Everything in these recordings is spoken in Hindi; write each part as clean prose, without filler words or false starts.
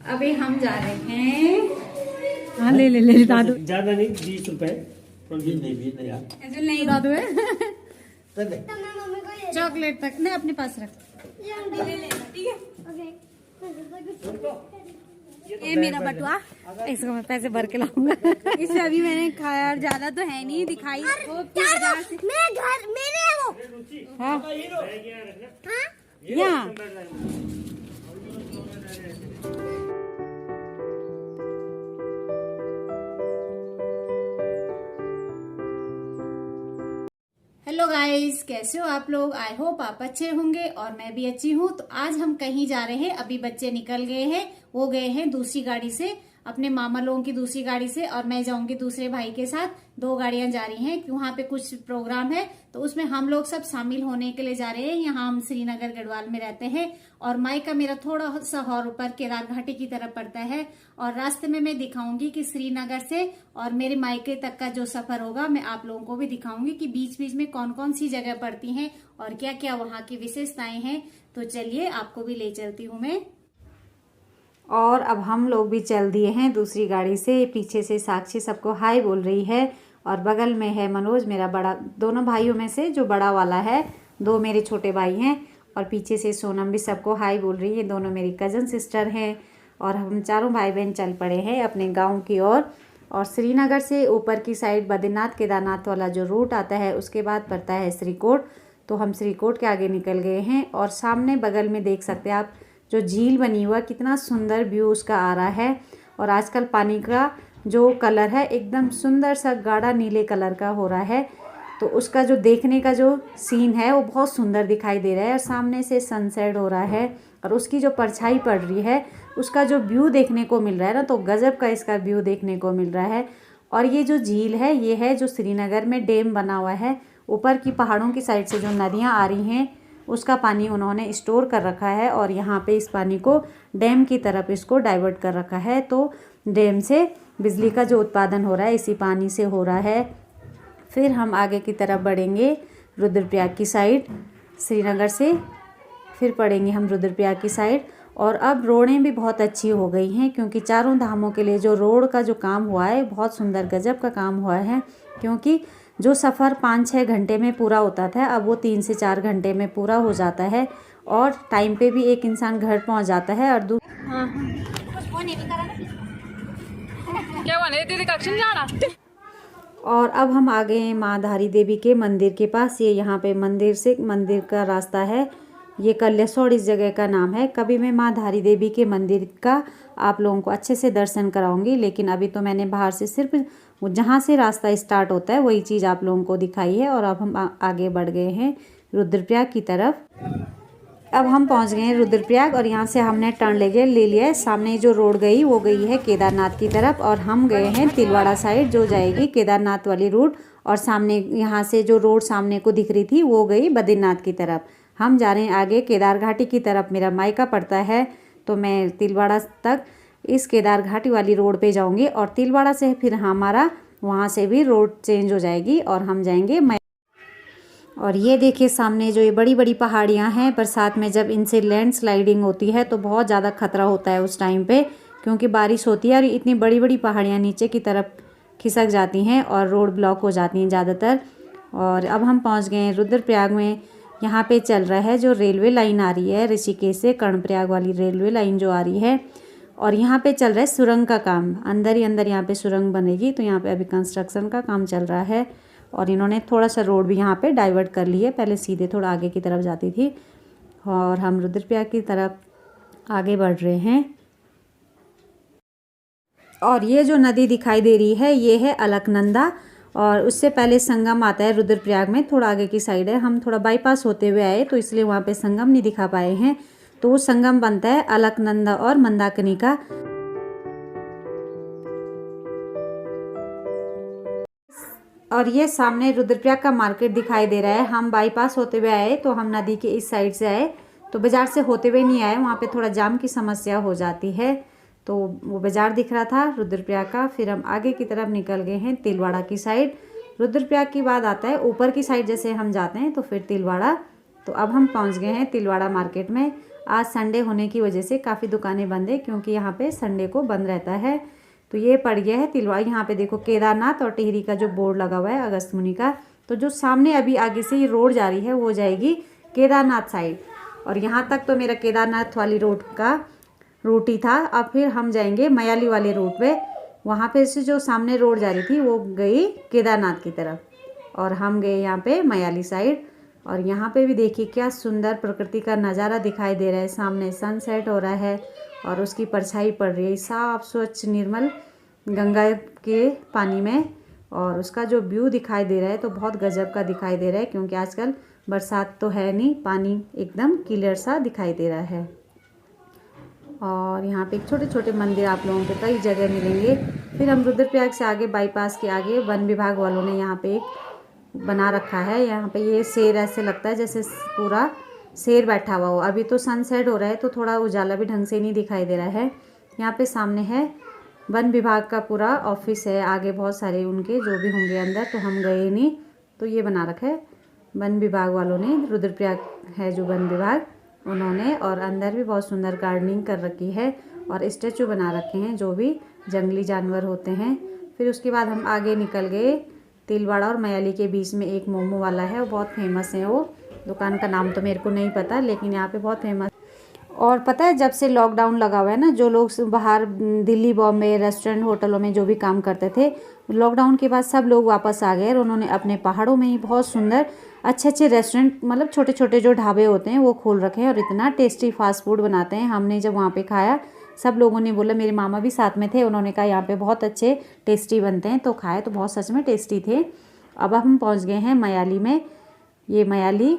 अभी हम जा रहे हैं। हाँ ले दादू ज्यादा नहीं, 20 रुपए। ऐसे नहीं दादू है तो मैं मम्मी को ये चॉकलेट तक ने अपने पास रख। ले लेना, ठीक है। ओके ये मेरा बटुआ, इसको मैं पैसे भर के लाऊंगा। इससे अभी मैंने खाया और ज्यादा तो है नहीं, दिखाई वो बाजार से। मेरे घर मेरे है वो। हाँ हाँ यहाँ हेलो गाइस, कैसे हो आप लोग? आई होप आप अच्छे होंगे और मैं भी अच्छी हूँ। तो आज हम कहीं जा रहे हैं। अभी बच्चे निकल गए हैं, वो गए हैं दूसरी गाड़ी से, अपने मामा लोगों की दूसरी गाड़ी से, और मैं जाऊंगी दूसरे भाई के साथ। 2 गाड़ियां जा रही हैं, वहां पे कुछ प्रोग्राम है, तो उसमें हम लोग सब शामिल होने के लिए जा रहे हैं। यहाँ हम श्रीनगर गढ़वाल में रहते हैं और मायका मेरा थोड़ा सा और ऊपर केदार घाटी की तरफ पड़ता है। और रास्ते में मैं दिखाऊंगी कि श्रीनगर से और मेरे मायके तक का जो सफर होगा, मैं आप लोगों को भी दिखाऊंगी कि बीच बीच में कौन कौन सी जगह पड़ती हैं और क्या क्या वहाँ की विशेषताएं हैं। तो चलिए आपको भी ले चलती हूँ मैं। और अब हम लोग भी चल दिए हैं दूसरी गाड़ी से। पीछे से साक्षी सबको हाय बोल रही है और बगल में है मनोज, मेरा बड़ा, दोनों भाइयों में से जो बड़ा वाला है। 2 मेरे छोटे भाई हैं और पीछे से सोनम भी सबको हाय बोल रही है। दोनों मेरी कज़न सिस्टर हैं और हम चारों भाई बहन चल पड़े हैं अपने गांव की ओर। और श्रीनगर से ऊपर की साइड बद्रीनाथ केदारनाथ वाला जो रूट आता है, उसके बाद पड़ता है श्रीकोट। तो हम श्रीकोट के आगे निकल गए हैं और सामने बगल में देख सकते हैं आप जो झील बनी हुआ, कितना सुंदर व्यू उसका आ रहा है। और आजकल पानी का जो कलर है एकदम सुंदर सा गाढ़ा नीले कलर का हो रहा है। तो उसका जो देखने का जो सीन है वो बहुत सुंदर दिखाई दे रहा है। और सामने से सनसेट हो रहा है और उसकी जो परछाई पड़ रही है, उसका जो व्यू देखने को मिल रहा है ना, तो गजब का इसका व्यू देखने को मिल रहा है। और ये जो झील है, ये है जो श्रीनगर में डैम बना हुआ है। ऊपर की पहाड़ों की साइड से जो नदियाँ आ रही हैं, उसका पानी उन्होंने स्टोर कर रखा है और यहाँ पे इस पानी को डैम की तरफ इसको डाइवर्ट कर रखा है। तो डैम से बिजली का जो उत्पादन हो रहा है, इसी पानी से हो रहा है। फिर हम आगे की तरफ बढ़ेंगे रुद्रप्रयाग की साइड। श्रीनगर से फिर पढ़ेंगे हम रुद्रप्रयाग की साइड। और अब रोडें भी बहुत अच्छी हो गई हैं, क्योंकि चारों धामों के लिए जो रोड का जो काम हुआ है, बहुत सुंदर गजब का काम हुआ है। क्योंकि जो सफ़र 5-6 घंटे में पूरा होता था, अब वो 3 से 4 घंटे में पूरा हो जाता है और टाइम पे भी एक इंसान घर पहुंच जाता है। और और अब हम आ गए हैं माँ धारी देवी के मंदिर के पास। ये यहाँ पे मंदिर से मंदिर का रास्ता है। ये कल्यसौड़ इस जगह का नाम है। कभी मैं माँ धारी देवी के मंदिर का आप लोगों को अच्छे से दर्शन कराऊंगी, लेकिन अभी तो मैंने बाहर से सिर्फ जहाँ से रास्ता स्टार्ट होता है वही चीज़ आप लोगों को दिखाई है। और अब हम आगे बढ़ गए हैं रुद्रप्रयाग की तरफ। अब हम पहुँच गए हैं रुद्रप्रयाग और यहाँ से हमने टर्न ले लिया है। सामने जो रोड गई वो गई है केदारनाथ की तरफ और हम गए हैं तिलवाड़ा साइड, जो जाएगी केदारनाथ वाली रूट। और सामने यहाँ से जो रोड सामने को दिख रही थी वो गई बद्रीनाथ की तरफ। हम जा रहे हैं आगे केदार घाटी की तरफ। मेरा मायका पड़ता है, तो मैं तिलवाड़ा तक इस केदार घाटी वाली रोड पे जाऊंगी और तिलवाड़ा से फिर हमारा वहाँ से भी रोड चेंज हो जाएगी और हम जाएंगे। और ये देखिए सामने जो ये बड़ी बड़ी पहाड़ियाँ हैं, बरसात में जब इनसे लैंडस्लाइडिंग होती है तो बहुत ज़्यादा खतरा होता है उस टाइम पे, क्योंकि बारिश होती है और इतनी बड़ी बड़ी पहाड़ियाँ नीचे की तरफ खिसक जाती हैं और रोड ब्लॉक हो जाती हैं ज़्यादातर। और अब हम पहुँच गए हैं रुद्रप्रयाग में। यहाँ पे चल रहा है जो रेलवे लाइन आ रही है ऋषिकेश से कर्णप्रयाग वाली रेलवे लाइन जो आ रही है। और यहाँ पे चल रहा है सुरंग का काम, अंदर ही अंदर यहाँ पे सुरंग बनेगी। तो यहाँ पे अभी कंस्ट्रक्शन का काम चल रहा है और इन्होंने थोड़ा सा रोड भी यहाँ पे डाइवर्ट कर ली है। पहले सीधे थोड़ा आगे की तरफ जाती थी। और हम रुद्रप्रयाग की तरफ आगे बढ़ रहे हैं। और ये जो नदी दिखाई दे रही है ये है अलकनंदा, और उससे पहले संगम आता है रुद्रप्रयाग में, थोड़ा आगे की साइड है। हम थोड़ा बाईपास होते हुए आए तो इसलिए वहाँ पे संगम नहीं दिखा पाए हैं। तो वो संगम बनता है अलकनंदा और मंदाकिनी का। और ये सामने रुद्रप्रयाग का मार्केट दिखाई दे रहा है। हम बाईपास होते हुए आए तो हम नदी के इस साइड से आए, तो बाज़ार से होते हुए नहीं आए, वहाँ पे थोड़ा जाम की समस्या हो जाती है। तो वो बाज़ार दिख रहा था रुद्रप्रयाग का। फिर हम आगे की तरफ निकल गए हैं तिलवाड़ा की साइड। रुद्रप्रयाग की बाद आता है ऊपर की साइड, जैसे हम जाते हैं तो फिर तिलवाड़ा। तो अब हम पहुंच गए हैं तिलवाड़ा मार्केट में। आज संडे होने की वजह से काफ़ी दुकानें बंद है, क्योंकि यहाँ पे संडे को बंद रहता है। तो ये पड़ गया है तिलवा। यहाँ पे देखो केदारनाथ और टिहरी का जो बोर्ड लगा हुआ है अगस्त मुनि का। तो जो सामने अभी आगे से ये रोड जा रही है वो जाएगी केदारनाथ साइड, और यहाँ तक तो मेरा केदारनाथ वाली रोड का रूट ही था। अब फिर हम जाएंगे मयाली वाले रूट पे। वहाँ पे से जो सामने रोड जा रही थी वो गई केदारनाथ की तरफ, और हम गए यहाँ पे मयाली साइड। और यहाँ पे भी देखिए क्या सुंदर प्रकृति का नज़ारा दिखाई दे रहा है। सामने सनसेट हो रहा है और उसकी परछाई पड़ रही है साफ स्वच्छ निर्मल गंगा के पानी में, और उसका जो व्यू दिखाई दे रहा है तो बहुत गजब का दिखाई दे रहा है, क्योंकि आजकल बरसात तो है नहीं, पानी एकदम क्लियर सा दिखाई दे रहा है। और यहाँ पे छोटे छोटे मंदिर आप लोगों को कई जगह मिलेंगे। फिर हम रुद्रप्रयाग से आगे बाईपास के आगे वन विभाग वालों ने यहाँ पे एक बना रखा है। यहाँ पे ये शेर ऐसे लगता है जैसे पूरा शेर बैठा हुआ हो। अभी तो सनसेट हो रहा है तो थोड़ा उजाला भी ढंग से नहीं दिखाई दे रहा है। यहाँ पे सामने है वन विभाग का पूरा ऑफिस है, आगे बहुत सारे उनके जो भी होंगे अंदर, तो हम गए नहीं। तो ये बना रखा है वन विभाग वालों ने, रुद्रप्रयाग है जो वन विभाग उन्होंने, और अंदर भी बहुत सुंदर गार्डनिंग कर रखी है और स्टैचू बना रखे हैं जो भी जंगली जानवर होते हैं। फिर उसके बाद हम आगे निकल गए। तिलवाड़ा और मयाली के बीच में एक मोमो वाला है, वो बहुत फेमस है। वो दुकान का नाम तो मेरे को नहीं पता, लेकिन यहाँ पे बहुत फेमस। और पता है जब से लॉकडाउन लगा हुआ है ना, जो लोग बाहर दिल्ली बॉम्बे रेस्टोरेंट होटलों में जो भी काम करते थे, लॉकडाउन के बाद सब लोग वापस आ गए और उन्होंने अपने पहाड़ों में ही बहुत सुंदर अच्छे अच्छे रेस्टोरेंट, मतलब छोटे छोटे जो ढाबे होते हैं वो खोल रखे हैं, और इतना टेस्टी फास्ट फूड बनाते हैं। हमने जब वहाँ पे खाया सब लोगों ने बोला, मेरे मामा भी साथ में थे, उन्होंने कहा यहाँ पे बहुत अच्छे टेस्टी बनते हैं, तो खाए तो बहुत सच में टेस्टी थे। अब हम पहुँच गए हैं मयाली में। ये मयाली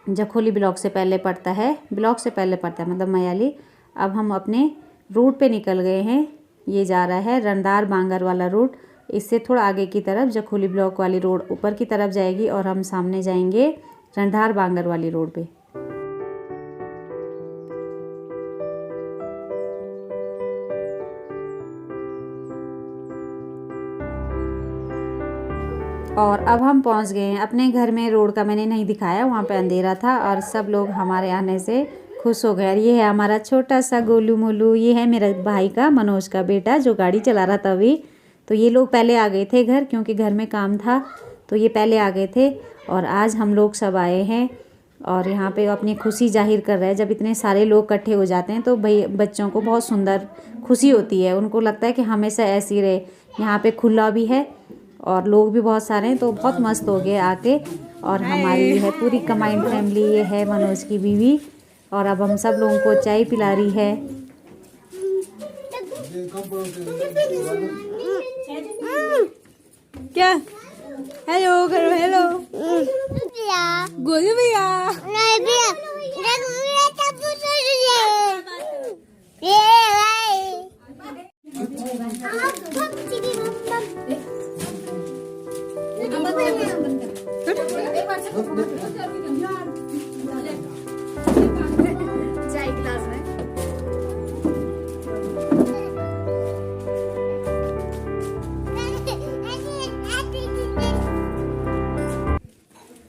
जखोली ब्लॉक से पहले पड़ता है, मतलब मयाली। अब हम अपने रूट पे निकल गए हैं। ये जा रहा है रणदार बांगर वाला रूट। इससे थोड़ा आगे की तरफ जखोली ब्लॉक वाली रोड ऊपर की तरफ जाएगी और हम सामने जाएंगे रणदार बांगर वाली रोड पे। और अब हम पहुंच गए हैं अपने घर में। रोड का मैंने नहीं दिखाया, वहाँ पे अंधेरा था और सब लोग हमारे आने से खुश हो गए। ये है हमारा छोटा सा गोलू मोलू, ये है मेरे भाई का मनोज का बेटा जो गाड़ी चला रहा था अभी। तो ये लोग पहले आ गए थे घर, क्योंकि घर में काम था तो ये पहले आ गए थे, और आज हम लोग सब आए हैं और यहाँ पे अपनी खुशी जाहिर कर रहे हैं। जब इतने सारे लोग इकट्ठे हो जाते हैं तो भाई बच्चों को बहुत सुंदर खुशी होती है, उनको लगता है कि हमेशा ऐसी रहे। यहाँ पे खुला भी है और लोग भी बहुत सारे हैं, तो बहुत मस्त हो गए आके। और हमारी है पूरी कंबाइंड फैमिली, ये है मनोज की बीवी, और अब हम सब लोगों को चाय पिला रही है। क्या हेलो करो, हेलो गोलू भैया। चाय गिलास में।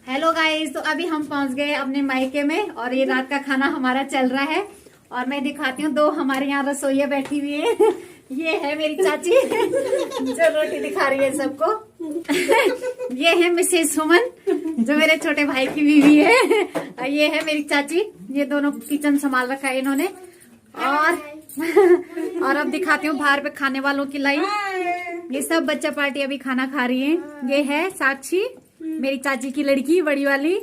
हेलो गाइस, तो अभी हम पहुंच गए अपने मायके में और ये रात का खाना हमारा चल रहा है। और मैं दिखाती हूँ, दो हमारे यहाँ रसोइया बैठी हुई है। ये है मेरी चाची जो रोटी दिखा रही है सबको। ये है मिसेस सुमन जो मेरे छोटे भाई की बीवी है। और ये है मेरी चाची, ये दोनों किचन संभाल रखा है इन्होंने। और अब दिखाती हूँ बाहर पे खाने वालों की लाइन। ये सब बच्चा पार्टी अभी खाना खा रही है। ये है साक्षी, मेरी चाची की लड़की बड़ी वाली।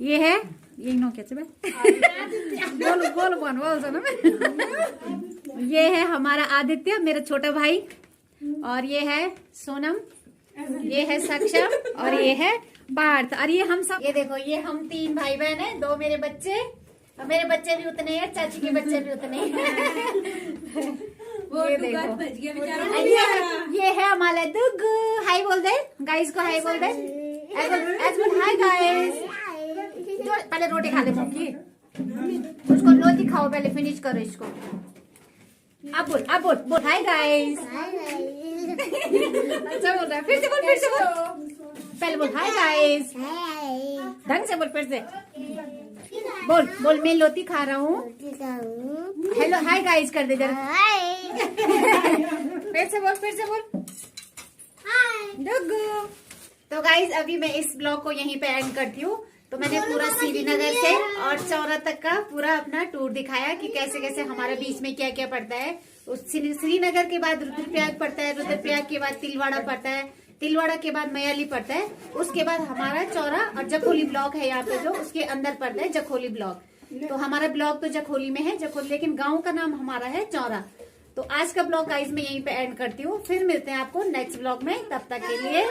ये है ये नो कैसे ये है हमारा आदित्य, मेरा छोटा भाई। और ये है सोनम, ये है सक्षम, और ये है पार्थ। और ये हम सब, ये देखो, ये हम तीन भाई बहन है, दो मेरे बच्चे, और मेरे बच्चे भी उतने हैं, चाची के बच्चे भी उतने हैं। ये देखो, ये है हमारा दुग्गू। हाय बोल दे गाइस को, हाय बोल दे, हाय गाइस। पहले रोटी खा ले भूखी, उसको रोटी खाओ पहले, फिनिश करो इसको। अब बोल हाय गाइस। अच्छा बोल रहा है, फिर से बोल, पहले बोल हाय गाइस, ढंग से बोल, फिर से बोल बोल, मैं लोती खा रहा हूँ। हेलो हाय गाइस कर दे जरा। फिर से बोल डुगू। तो गाइस अभी मैं इस ब्लॉग को यहीं पे एंड करती हूँ। तो मैंने पूरा श्रीनगर से और चौरा तक का पूरा अपना टूर दिखाया कि कैसे कैसे हमारे बीच में क्या क्या पड़ता है। उस श्रीनगर के बाद रुद्रप्रयाग पड़ता है, रुद्रप्रयाग के बाद तिलवाड़ा पड़ता है, तिलवाड़ा के बाद मयाली पड़ता है, उसके बाद हमारा चौरा और जखोली ब्लॉक है यहाँ पे जो उसके अंदर पड़ता है जखोली ब्लॉक। तो हमारा ब्लॉक तो जखोली में है, जखोली, लेकिन गाँव का नाम हमारा है चौरा। तो आज का ब्लॉग गाइस मैं यहीं पे एंड करती हूँ। फिर मिलते हैं आपको नेक्स्ट ब्लॉग में, तब तक के लिए